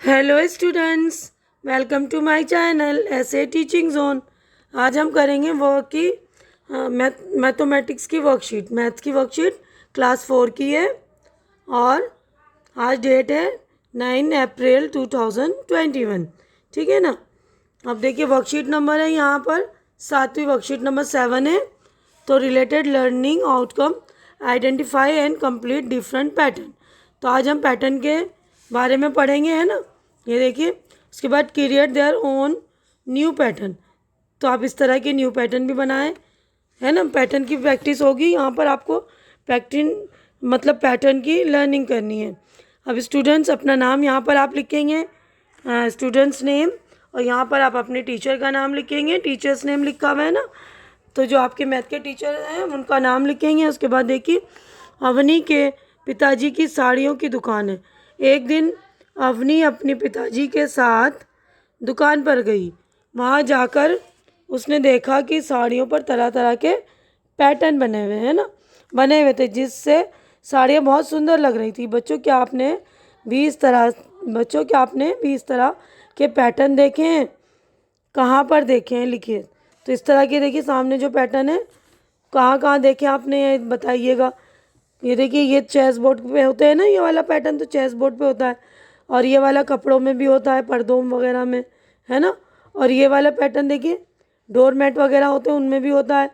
Hello students, welcome to my channel ace teaching zone. आज हम करेंगे वर्क की मैथमेटिक्स की वर्कशीट, मैथ्स की वर्कशीट क्लास 4 की है। और आज डेट है 9 अप्रैल 2021। ठीक है ना। अब देखिए वर्कशीट नंबर है यहाँ पर 7वीं वर्कशीट नंबर 7 है। तो related learning outcome identify and complete different pattern. तो आज हम पैटर्न के बारे में पढ़ेंगे, है ना। ये देखिए, उसके बाद create their own new pattern. तो आप इस तरह के न्यू पैटर्न भी बनाएं, है ना। पैटर्न की प्रैक्टिस होगी यहाँ पर, आपको पैटर्न की लर्निंग करनी है। अब स्टूडेंट्स अपना नाम यहाँ पर आप लिखेंगे, स्टूडेंट्स नेम, और यहाँ पर आप अपने टीचर का नाम लिखेंगे। टीचर्स नेम लिखा हुआ है ना, तो जो आपके मैथ के टीचर हैं उनका नाम लिखेंगे। उसके बाद देखिए, अवनी के पिताजी की साड़ियों की दुकान है। एक दिन अवनी अपने पिताजी के साथ दुकान पर गई। वहाँ जाकर उसने देखा कि साड़ियों पर तरह तरह के पैटर्न बने हुए हैं ना, बने हुए थे, जिससे साड़ियाँ बहुत सुंदर लग रही थी। बच्चों क्या आपने भी इस तरह के पैटर्न देखे हैं? कहाँ पर देखे हैं, लिखिए। तो इस तरह के देखिए सामने जो पैटर्न है, कहाँ कहाँ देखे आपने, ये बताइएगा। ये देखिए, ये चेस बोर्ड पे होते हैं ना, ये वाला पैटर्न तो चेस बोर्ड पे होता है, और ये वाला कपड़ों में भी होता है, पर्दों वगैरह में, है ना। और ये वाला पैटर्न देखिए, डोरमेट वगैरह होते हैं उनमें भी होता है।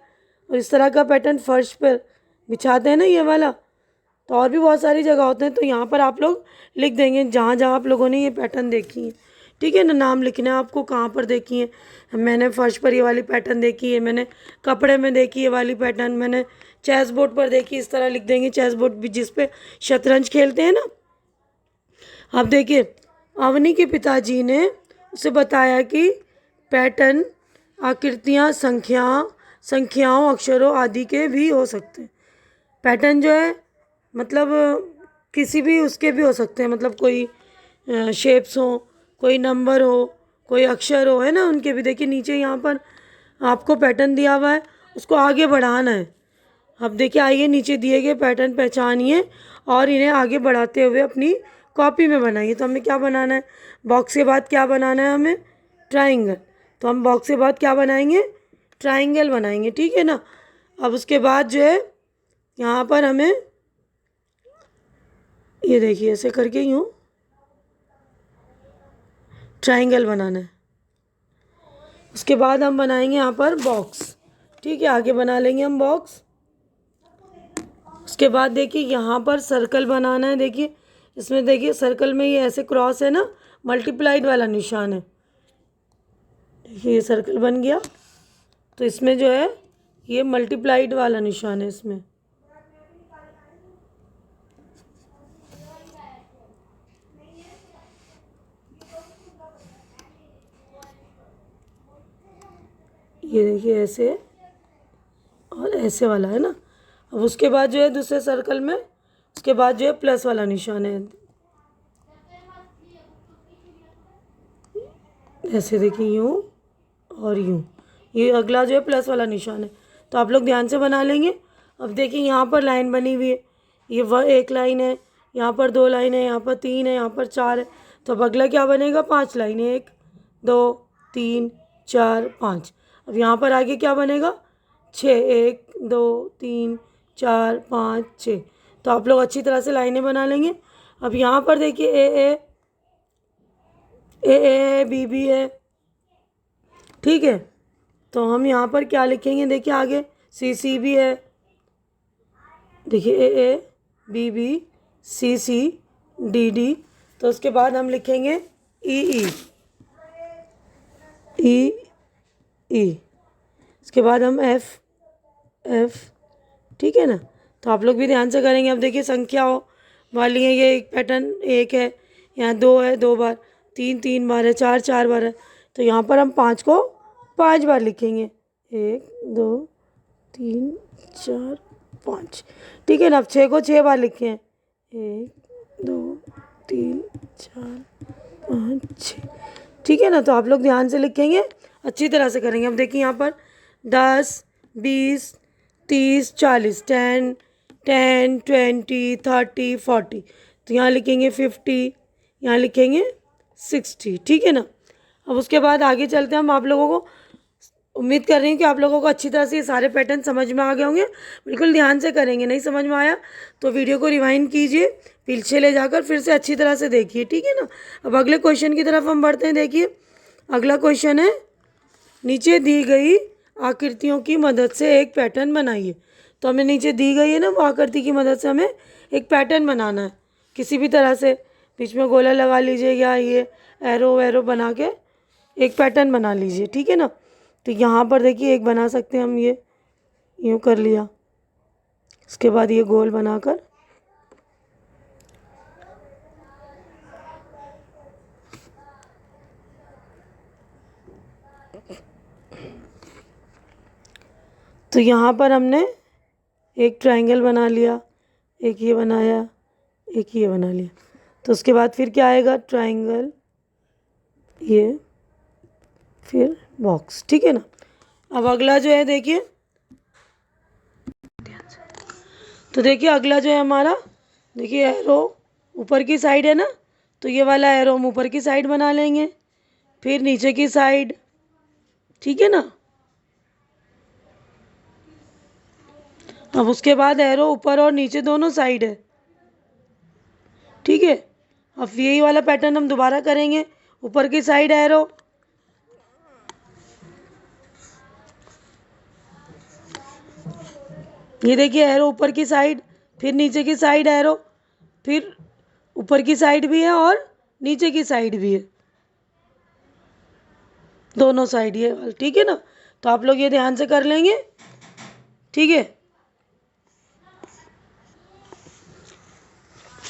और इस तरह का पैटर्न फर्श पर बिछाते हैं ना, ये वाला। तो और भी बहुत सारी जगह होते हैं। तो यहाँ पर आप लोग लिख देंगे जहाँ जहाँ आप लोगों ने ये पैटर्न देखी है। ठीक है ना, नाम लिखना है आपको, कहाँ पर देखी है। मैंने फर्श पर ये वाली पैटर्न देखी है, मैंने कपड़े में देखी ये वाली पैटर्न, मैंने चेस बोर्ड पर देखी। इस तरह लिख देंगे, चेस बोर्ड भी जिस पे शतरंज खेलते हैं ना। अब देखिए, अवनी के पिताजी ने उसे बताया कि पैटर्न आकृतियाँ संख्याओं अक्षरों आदि के भी हो सकते हैं। पैटर्न जो है मतलब किसी भी उसके भी हो सकते हैं, मतलब कोई शेप्स हो, कोई नंबर हो, कोई अक्षर हो, है ना, उनके भी। देखिए नीचे यहाँ पर आपको पैटर्न दिया हुआ है, उसको आगे बढ़ाना है। अब देखिए, आइए नीचे दिए गए पैटर्न पहचानिए और इन्हें आगे बढ़ाते हुए अपनी कॉपी में बनाइए। तो हमें क्या बनाना है? बॉक्स के बाद क्या बनाना है हमें? ट्राइंगल। तो हम बॉक्स के बाद क्या बनाएंगे? ट्राइंगल बनाएंगे। ठीक है ना। अब उसके बाद जो है यहाँ पर हमें ये देखिए ऐसे करके यूँ ट्राइंगल बनाना है। उसके बाद हम बनाएंगे यहाँ पर बॉक्स। ठीक है, आगे बना लेंगे हम बॉक्स। उसके बाद देखिए यहाँ पर सर्कल बनाना है। देखिए इसमें, देखिए सर्कल में ये ऐसे क्रॉस है ना, मल्टीप्लाइड वाला निशान है। देखिए ये सर्कल बन गया, तो इसमें जो है ये मल्टीप्लाइड वाला निशान है इसमें। ये देखिए ऐसे और ऐसे वाला है ना। अब उसके बाद जो है दूसरे सर्कल में, उसके बाद जो है प्लस वाला निशान है, ऐसे देखिए यूँ और यूँ। ये अगला जो है प्लस वाला निशान है। तो आप लोग ध्यान से बना लेंगे। अब देखिए यहाँ पर लाइन बनी हुई है, ये एक लाइन है, यहाँ पर 2 लाइन है, यहाँ पर 3 है, यहाँ पर 4 है। तो अब अगला क्या बनेगा? 5 लाइनें, 1 2 3 4 5। अब यहाँ पर आगे क्या बनेगा? 6, 1 2 3 4 5 6। तो आप लोग अच्छी तरह से लाइनें बना लेंगे। अब यहाँ पर देखिए ए है, बी बी है। ठीक है, तो हम यहाँ पर क्या लिखेंगे? देखिए आगे सी भी है। देखिए A B B C D D. तो उसके बाद हम लिखेंगे ई ई। इसके बाद हम एफ। ठीक है ना। तो आप लोग भी ध्यान से करेंगे। अब देखिए संख्याओं वाली है, ये एक पैटर्न 1 है, यहाँ 2 है 2 बार, 3 3 बार है, 4 4 बार है। तो यहाँ पर हम 5 को 5 बार लिखेंगे, 1 2 3 4 5। ठीक है ना। अब 6 को 6 बार लिखे हैं, 1 2 3 4 5 6। ठीक है ना। तो आप लोग ध्यान से लिखेंगे, अच्छी तरह से करेंगे। अब देखिए यहाँ पर 10 20 30 40, 10 10 20 30 40। तो यहाँ लिखेंगे 50, यहाँ लिखेंगे 60, ठीक है ना। अब उसके बाद आगे चलते हैं हम। आप लोगों को उम्मीद कर रही हूँ कि आप लोगों को अच्छी तरह से ये सारे पैटर्न समझ में आ गए होंगे। बिल्कुल ध्यान से करेंगे, नहीं समझ में आया तो वीडियो को रिवाइंड कीजिए, पीछे ले जाकर फिर से अच्छी तरह से देखिए, ठीक है ना। अब अगले क्वेश्चन की तरफ हम बढ़ते हैं। देखिए अगला क्वेश्चन है, नीचे दी गई आकृतियों की मदद से एक पैटर्न बनाइए। तो हमें नीचे दी गई है ना, वो आकृति की मदद से हमें एक पैटर्न बनाना है। किसी भी तरह से बीच में गोला लगा लीजिए या ये एरो वैरो बना के एक पैटर्न बना लीजिए, ठीक है ना। तो यहाँ पर देखिए एक बना सकते हैं हम, ये यूँ कर लिया, उसके बाद ये गोल बनाकर तो यहाँ पर हमने एक ट्रायंगल बना लिया, एक ये बनाया, एक ये बना लिया। तो उसके बाद फिर क्या आएगा, ट्रायंगल, ये, फिर बॉक्स, ठीक है ना। अब अगला जो है देखिए, तो देखिए अगला जो है हमारा, देखिए एरो ऊपर की साइड है ना, तो ये वाला एरो हम ऊपर की साइड बना लेंगे, फिर नीचे की साइड, ठीक है ना। अब उसके बाद एरो ऊपर और नीचे दोनों साइड है, ठीक है। अब यही वाला पैटर्न हम दोबारा करेंगे, ऊपर की साइड एरो, ये देखिए एरो ऊपर की साइड, फिर नीचे की साइड एरो, फिर ऊपर की साइड भी है और नीचे की साइड भी है, दोनों साइड ये वाला, ठीक है ना। तो आप लोग ये ध्यान से कर लेंगे, ठीक है।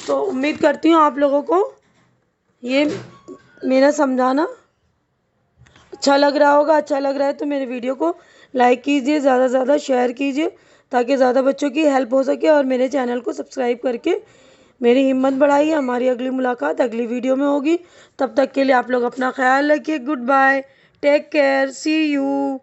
तो उम्मीद करती हूँ आप लोगों को ये मेरा समझाना अच्छा लग रहा होगा। अच्छा लग रहा है तो मेरे वीडियो को लाइक कीजिए, ज़्यादा से ज़्यादा शेयर कीजिए, ताकि ज़्यादा बच्चों की हेल्प हो सके, और मेरे चैनल को सब्सक्राइब करके मेरी हिम्मत बढ़ाइए। हमारी अगली मुलाकात अगली वीडियो में होगी। तब तक के लिए आप लोग अपना ख्याल रखिए। Goodbye, take care, see you.